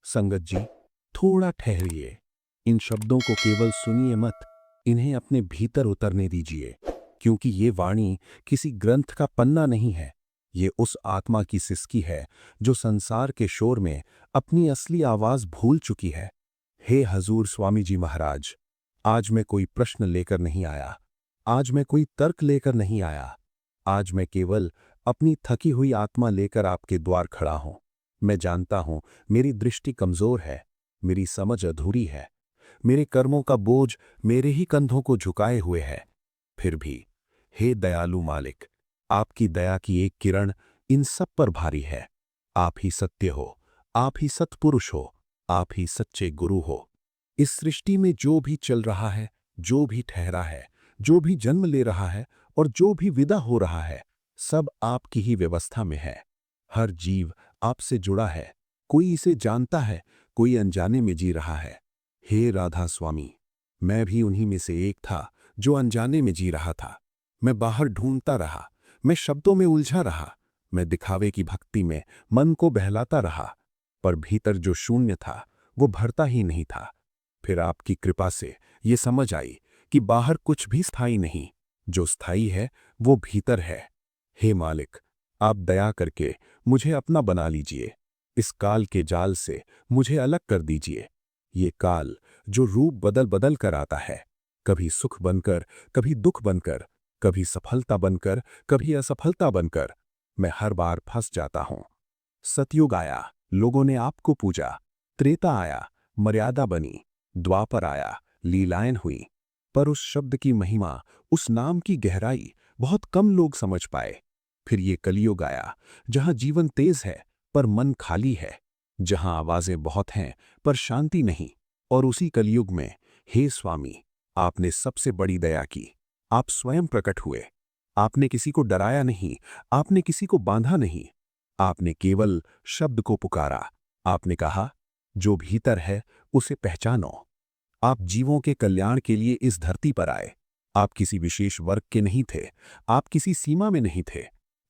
संगत जी, थोड़ा ठहरिए। इन शब्दों को केवल सुनिए मत, इन्हें अपने भीतर उतरने दीजिए। क्योंकि ये वाणी किसी ग्रंथ का पन्ना नहीं है, ये उस आत्मा की सिसकी है जो संसार के शोर में अपनी असली आवाज भूल चुकी है। हे हजूर स्वामी जी महाराज, आज मैं कोई प्रश्न लेकर नहीं आया, आज मैं कोई तर्क लेकर नहीं आया, आज मैं केवल अपनी थकी हुई आत्मा लेकर आपके द्वार खड़ा हूं। मैं जानता हूं मेरी दृष्टि कमजोर है, मेरी समझ अधूरी है, मेरे कर्मों का बोझ मेरे ही कंधों को झुकाए हुए है। फिर भी हे दयालु मालिक, आपकी दया की एक किरण इन सब पर भारी है। आप ही सत्य हो, आप ही सत्पुरुष हो, आप ही सच्चे गुरु हो। इस सृष्टि में जो भी चल रहा है, जो भी ठहरा है, जो भी जन्म ले रहा है और जो भी विदा हो रहा है, सब आपकी ही व्यवस्था में है। हर जीव आपसे जुड़ा है, कोई इसे जानता है, कोई अनजाने में जी रहा है। हे राधा स्वामी, मैं भी उन्हीं में से एक था जो अनजाने में जी रहा था। मैं बाहर ढूंढता रहा, मैं शब्दों में उलझा रहा, मैं दिखावे की भक्ति में मन को बहलाता रहा, पर भीतर जो शून्य था वो भरता ही नहीं था। फिर आपकी कृपा से ये समझ आई कि बाहर कुछ भी स्थायी नहीं, जो स्थायी है वो भीतर है। हे मालिक, आप दया करके मुझे अपना बना लीजिए। इस काल के जाल से मुझे अलग कर दीजिए। ये काल जो रूप बदल बदल कर आता है, कभी सुख बनकर, कभी दुख बनकर, कभी सफलता बनकर, कभी असफलता बनकर, मैं हर बार फंस जाता हूं। सतयुग आया, लोगों ने आपको पूजा। त्रेता आया, मर्यादा बनी। द्वापर आया, लीलाएं हुई। पर उस शब्द की महिमा, उस नाम की गहराई बहुत कम लोग समझ पाए। फिर ये कलियुग आया, जहां जीवन तेज है पर मन खाली है, जहां आवाजें बहुत हैं पर शांति नहीं। और उसी कलियुग में, हे स्वामी, आपने सबसे बड़ी दया की। आप स्वयं प्रकट हुए। आपने किसी को डराया नहीं, आपने किसी को बांधा नहीं, आपने केवल शब्द को पुकारा। आपने कहा, जो भीतर है उसे पहचानो। आप जीवों के कल्याण के लिए इस धरती पर आए। आप किसी विशेष वर्ग के नहीं थे, आप किसी सीमा में नहीं थे।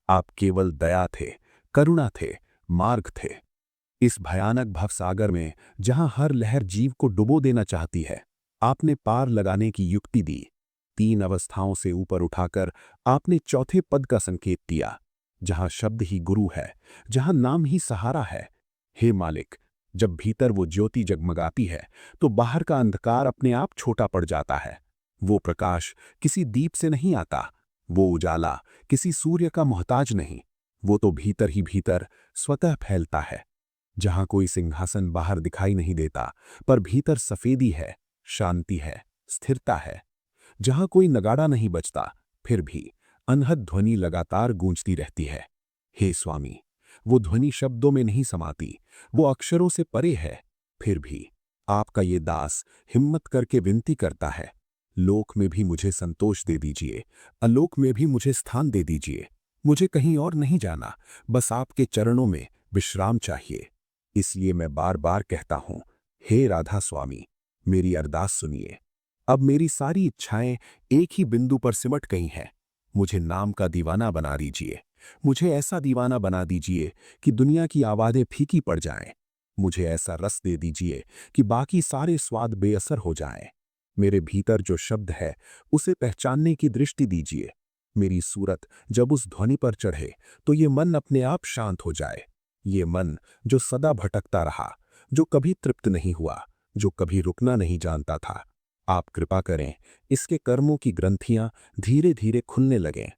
आप केवल दया थे, करुणा थे, मार्ग थे। इस भयानक भवसागर में, जहां हर लहर जीव को डुबो देना चाहती है, आपने पार लगाने की युक्ति दी। तीन अवस्थाओं से ऊपर उठाकर आपने चौथे पद का संकेत दिया, जहां शब्द ही गुरु है, जहां नाम ही सहारा है। हे मालिक, जब भीतर वो ज्योति जगमगाती है तो बाहर का अंधकार अपने आप छोटा पड़ जाता है। वो प्रकाश किसी दीप से नहीं आता, वो उजाला किसी सूर्य का मोहताज नहीं, वो तो भीतर ही भीतर स्वतः फैलता है। जहां कोई सिंहासन बाहर दिखाई नहीं देता, पर भीतर सफेदी है, शांति है, स्थिरता है। जहां कोई नगाड़ा नहीं बजता, फिर भी अनहद ध्वनि लगातार गूंजती रहती है। हे स्वामी, वो ध्वनि शब्दों में नहीं समाती, वो अक्षरों से परे है। फिर भी आपका ये दास हिम्मत करके विनती करता है, लोक में भी मुझे संतोष दे दीजिए, अलोक में भी मुझे स्थान दे दीजिए। मुझे कहीं और नहीं जाना, बस आपके चरणों में विश्राम चाहिए। इसलिए मैं बार बार कहता हूं, हे राधा स्वामी, मेरी अरदास सुनिए। अब मेरी सारी इच्छाएं एक ही बिंदु पर सिमट गई हैं। मुझे नाम का दीवाना बना दीजिए। मुझे ऐसा दीवाना बना दीजिए कि दुनिया की आवाज़ें फीकी पड़ जाएं। मुझे ऐसा रस दे दीजिए कि बाकी सारे स्वाद बेअसर हो जाएं। मेरे भीतर जो शब्द है उसे पहचानने की दृष्टि दीजिए। मेरी सूरत जब उस ध्वनि पर चढ़े तो ये मन अपने आप शांत हो जाए। ये मन जो सदा भटकता रहा, जो कभी तृप्त नहीं हुआ, जो कभी रुकना नहीं जानता था, आप कृपा करें, इसके कर्मों की ग्रंथियां धीरे धीरे खुलने लगें।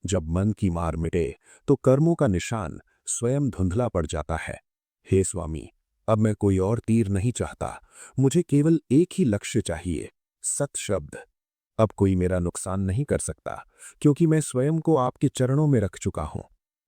जब मन की मार मिटे तो कर्मों का निशान स्वयं धुंधला पड़ जाता है। हे स्वामी, अब मैं कोई और तीर नहीं चाहता, मुझे केवल एक ही लक्ष्य चाहिए, सत शब्द। अब कोई मेरा नुकसान नहीं कर सकता, क्योंकि मैं स्वयं को आपके चरणों में रख चुका हूं।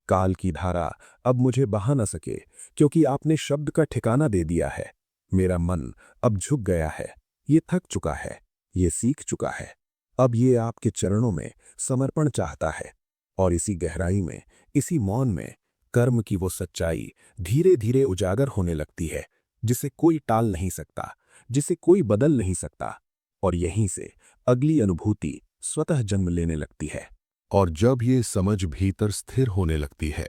काल की धारा अब मुझे बहा न सके, क्योंकि आपने शब्द का ठिकाना दे दिया है। मेरा मन अब झुक गया है, ये थक चुका है, ये सीख चुका है। अब ये आपके चरणों में समर्पण चाहता है। और इसी गहराई में, इसी मौन में कर्म की वो सच्चाई धीरे धीरे उजागर होने लगती है, जिसे कोई टाल नहीं सकता, जिसे कोई बदल नहीं सकता। और यहीं से अगली अनुभूति स्वतः जन्म लेने लगती है। और जब ये समझ भीतर स्थिर होने लगती है,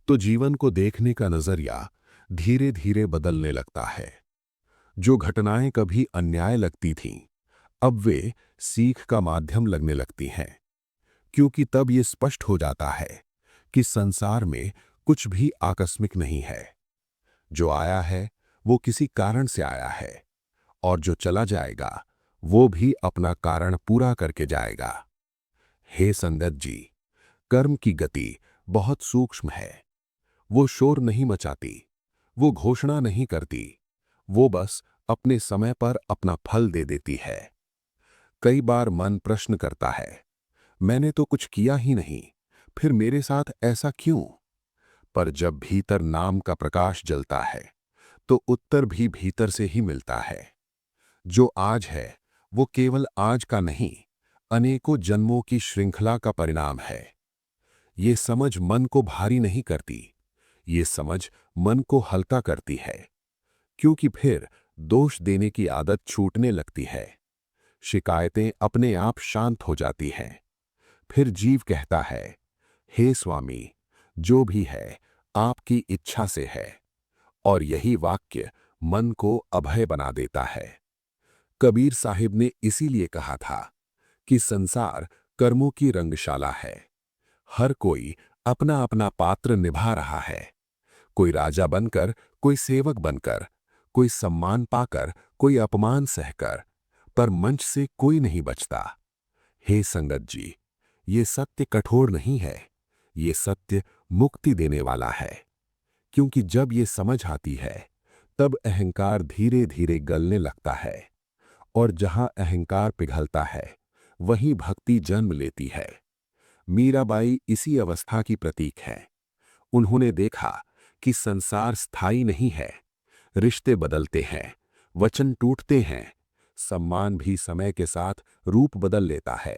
तो जीवन को देखने का नजरिया धीरे धीरे बदलने लगता है। जो घटनाएं कभी अन्याय लगती थीं, अब वे सीख का माध्यम लगने लगती हैं, क्योंकि तब ये स्पष्ट हो जाता है कि संसार में कुछ भी आकस्मिक नहीं है। जो आया है वो किसी कारण से आया है, और जो चला जाएगा वो भी अपना कारण पूरा करके जाएगा। हे संगत जी, कर्म की गति बहुत सूक्ष्म है। वो शोर नहीं मचाती, वो घोषणा नहीं करती, वो बस अपने समय पर अपना फल दे देती है। कई बार मन प्रश्न करता है, मैंने तो कुछ किया ही नहीं, फिर मेरे साथ ऐसा क्यों? पर जब भीतर नाम का प्रकाश जलता है तो उत्तर भी भीतर से ही मिलता है। जो आज है वो केवल आज का नहीं, अनेकों जन्मों की श्रृंखला का परिणाम है। ये समझ मन को भारी नहीं करती, ये समझ मन को हल्का करती है, क्योंकि फिर दोष देने की आदत छूटने लगती है। शिकायतें अपने आप शांत हो जाती हैं। फिर जीव कहता है, हे स्वामी, जो भी है आपकी इच्छा से है। और यही वाक्य मन को अभय बना देता है। कबीर साहिब ने इसीलिए कहा था कि संसार कर्मों की रंगशाला है। हर कोई अपना अपना पात्र निभा रहा है। कोई राजा बनकर, कोई सेवक बनकर, कोई सम्मान पाकर, कोई अपमान सहकर, पर मंच से कोई नहीं बचता। हे संगत जी, ये सत्य कठोर नहीं है, ये सत्य मुक्ति देने वाला है। क्योंकि जब ये समझ आती है तब अहंकार धीरे धीरे गलने लगता है, और जहां अहंकार पिघलता है वहीं भक्ति जन्म लेती है। मीराबाई इसी अवस्था की प्रतीक है। उन्होंने देखा कि संसार स्थायी नहीं है, रिश्ते बदलते हैं, वचन टूटते हैं, सम्मान भी समय के साथ रूप बदल लेता है,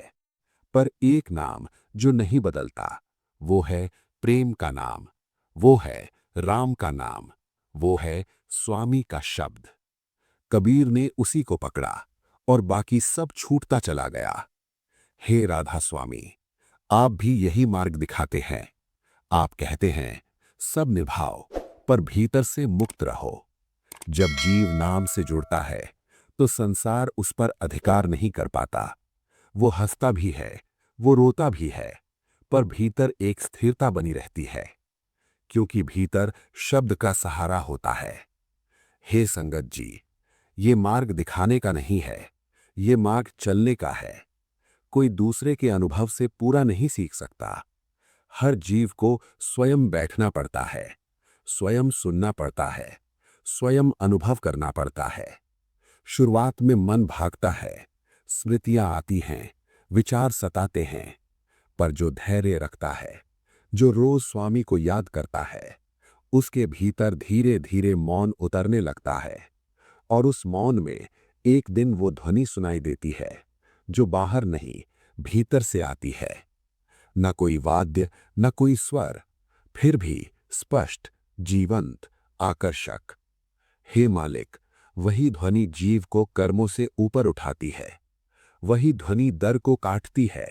पर एक नाम जो नहीं बदलता वो है प्रेम का नाम, वो है राम का नाम, वो है स्वामी का शब्द। कबीर ने उसी को पकड़ा और बाकी सब छूटता चला गया। हे राधा स्वामी, आप भी यही मार्ग दिखाते हैं। आप कहते हैं, सब निभाओ पर भीतर से मुक्त रहो। जब जीव नाम से जुड़ता है तो संसार उस पर अधिकार नहीं कर पाता। वो हंसता भी है, वो रोता भी है, पर भीतर एक स्थिरता बनी रहती है, क्योंकि भीतर शब्द का सहारा होता है। हे संगत जी, ये मार्ग दिखाने का नहीं है, ये मार्ग चलने का है। कोई दूसरे के अनुभव से पूरा नहीं सीख सकता। हर जीव को स्वयं बैठना पड़ता है, स्वयं सुनना पड़ता है, स्वयं अनुभव करना पड़ता है। शुरुआत में मन भागता है, स्मृतियां आती हैं, विचार सताते हैं, पर जो धैर्य रखता है, जो रोज स्वामी को याद करता है, उसके भीतर धीरे धीरे मौन उतरने लगता है। और उस मौन में एक दिन वो ध्वनि सुनाई देती है जो बाहर नहीं, भीतर से आती है। न कोई वाद्य, न कोई स्वर, फिर भी स्पष्ट, जीवंत, आकर्षक। हे मालिक, वही ध्वनि जीव को कर्मों से ऊपर उठाती है, वही ध्वनि दर को काटती है,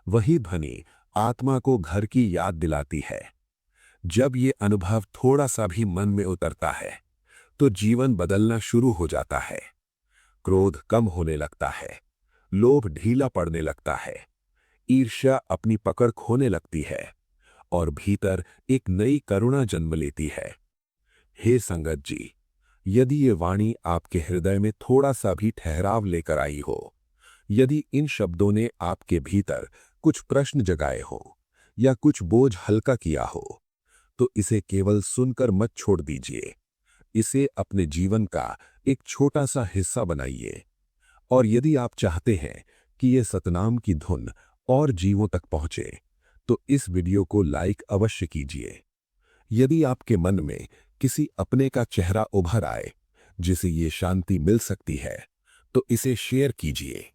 वही ध्वनि आत्मा को घर की याद दिलाती है। जब ये अनुभव थोड़ा सा भी मन में उतरता है तो जीवन बदलना शुरू हो जाता है। क्रोध कम होने लगता है, लोभ ढीला पड़ने लगता है, ईर्ष्या अपनी पकड़ खोने लगती है, और भीतर एक नई करुणा जन्म लेती है। हे संगत जी, यदि ये वाणी आपके हृदय में थोड़ा सा भी ठहराव लेकर आई हो, यदि इन शब्दों ने आपके भीतर कुछ प्रश्न जगाए हो या कुछ बोझ हल्का किया हो, तो इसे केवल सुनकर मत छोड़ दीजिए। इसे अपने जीवन का एक छोटा सा हिस्सा बनाइए। और यदि आप चाहते हैं कि ये सतनाम की धुन और जीवों तक पहुंचे, तो इस वीडियो को लाइक अवश्य कीजिए। यदि आपके मन में किसी अपने का चेहरा उभर आए जिसे ये शांति मिल सकती है, तो इसे शेयर कीजिए।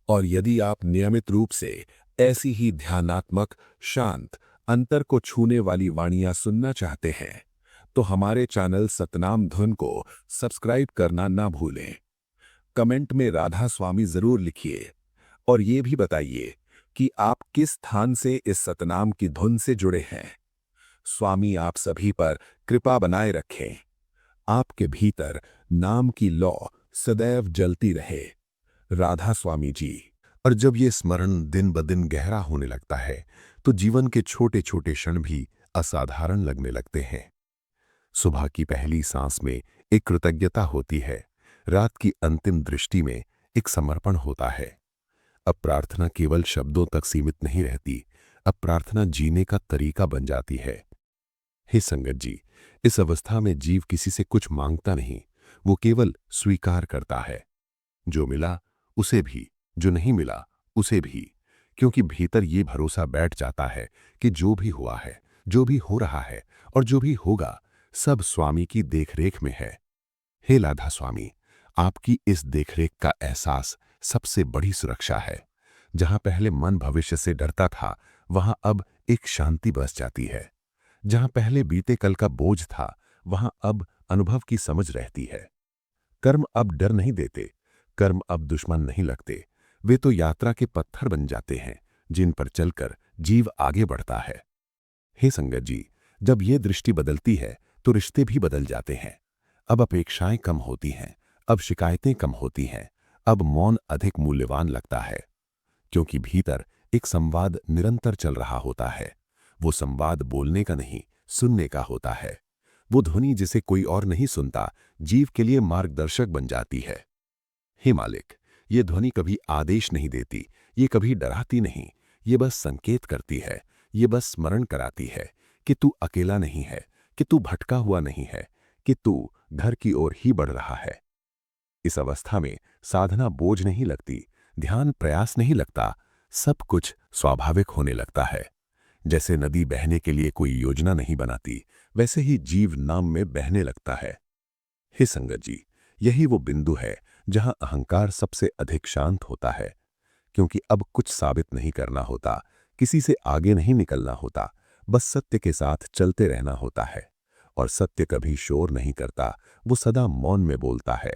और यदि आप नियमित रूप से ऐसी ही ध्यानात्मक, शांत, अंतर को छूने वाली वाणियां सुनना चाहते हैं, तो हमारे चैनल सतनाम धुन को सब्सक्राइब करना ना भूलें। कमेंट में राधा स्वामी जरूर लिखिए, और ये भी बताइए कि आप किस स्थान से इस सतनाम की धुन से जुड़े हैं। स्वामी आप सभी पर कृपा बनाए रखें। आपके भीतर नाम की लौ सदैव जलती रहे। राधा स्वामी जी। और जब ये स्मरण दिन ब दिन गहरा होने लगता है तो जीवन के छोटे छोटे क्षण भी असाधारण लगने लगते हैं। सुबह की पहली सांस में एक कृतज्ञता होती है, रात की अंतिम दृष्टि में एक समर्पण होता है। अब प्रार्थना केवल शब्दों तक सीमित नहीं रहती, अब प्रार्थना जीने का तरीका बन जाती है। हे संगत जी, इस अवस्था में जीव किसी से कुछ मांगता नहीं, वो केवल स्वीकार करता है। जो मिला उसे भी, जो नहीं मिला उसे भी, क्योंकि भीतर ये भरोसा बैठ जाता है कि जो भी हुआ है, जो भी हो रहा है और जो भी होगा, सब स्वामी की देखरेख में है। हे राधा स्वामी, आपकी इस देखरेख का एहसास सबसे बड़ी सुरक्षा है। जहां पहले मन भविष्य से डरता था, वहां अब एक शांति बस जाती है। जहां पहले बीते कल का बोझ था, वहां अब अनुभव की समझ रहती है। कर्म अब डर नहीं देते, कर्म अब दुश्मन नहीं लगते, वे तो यात्रा के पत्थर बन जाते हैं जिन पर चलकर जीव आगे बढ़ता है। हे संगत जी, जब ये दृष्टि बदलती है तो रिश्ते भी बदल जाते हैं। अब अपेक्षाएं कम होती हैं, अब शिकायतें कम होती हैं, अब मौन अधिक मूल्यवान लगता है, क्योंकि भीतर एक संवाद निरंतर चल रहा होता है। वो संवाद बोलने का नहीं, सुनने का होता है। वो ध्वनि जिसे कोई और नहीं सुनता, जीव के लिए मार्गदर्शक बन जाती है। हे मालिक, ये ध्वनि कभी आदेश नहीं देती, ये कभी डराती नहीं, ये बस संकेत करती है, ये बस स्मरण कराती है कि तू अकेला नहीं है, कि तू भटका हुआ नहीं है, कि तू घर की ओर ही बढ़ रहा है। इस अवस्था में साधना बोझ नहीं लगती, ध्यान प्रयास नहीं लगता, सब कुछ स्वाभाविक होने लगता है। जैसे नदी बहने के लिए कोई योजना नहीं बनाती, वैसे ही जीव नाम में बहने लगता है। हे संगत जी, यही वो बिंदु है जहां अहंकार सबसे अधिक शांत होता है, क्योंकि अब कुछ साबित नहीं करना होता, किसी से आगे नहीं निकलना होता, बस सत्य के साथ चलते रहना होता है। और सत्य कभी शोर नहीं करता, वो सदा मौन में बोलता है।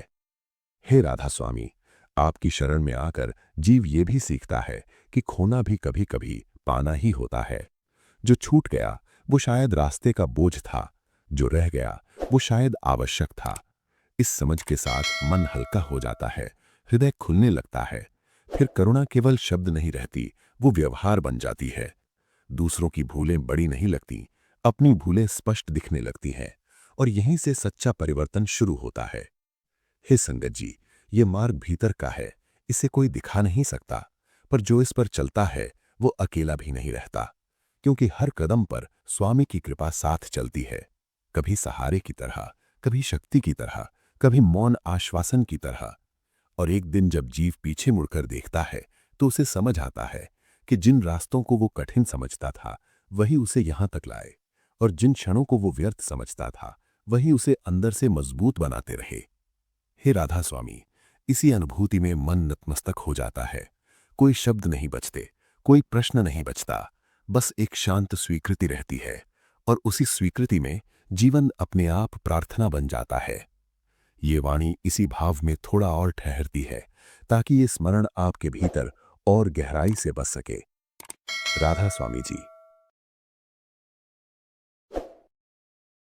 हे राधा स्वामी, आपकी शरण में आकर जीव ये भी सीखता है कि खोना भी कभी कभी पाना ही होता है। जो छूट गया वो शायद रास्ते का बोझ था, जो रह गया वो शायद आवश्यक था। इस समझ के साथ मन हल्का हो जाता है, हृदय खुलने लगता है। फिर करुणा केवल शब्द नहीं रहती, वो व्यवहार बन जाती है। दूसरों की भूलें बड़ी नहीं लगती, अपनी भूलें स्पष्ट दिखने लगती हैं, और यहीं से सच्चा परिवर्तन शुरू होता है। हे संगत जी, ये मार्ग भीतर का है, इसे कोई दिखा नहीं सकता, पर जो इस पर चलता है वो अकेला भी नहीं रहता, क्योंकि हर कदम पर स्वामी की कृपा साथ चलती है। कभी सहारे की तरह, कभी शक्ति की तरह, कभी मौन आश्वासन की तरह। और एक दिन जब जीव पीछे मुड़कर देखता है तो उसे समझ आता है कि जिन रास्तों को वो कठिन समझता था वही उसे यहां तक लाए, और जिन क्षणों को वो व्यर्थ समझता था वही उसे अंदर से मजबूत बनाते रहे। हे राधा स्वामी, इसी अनुभूति में मन नतमस्तक हो जाता है। कोई शब्द नहीं बचते, कोई प्रश्न नहीं बचता, बस एक शांत स्वीकृति रहती है, और उसी स्वीकृति में जीवन अपने आप प्रार्थना बन जाता है। ये वाणी इसी भाव में थोड़ा और ठहरती है, ताकि ये स्मरण आपके भीतर और गहराई से बस सके। राधा स्वामी जी।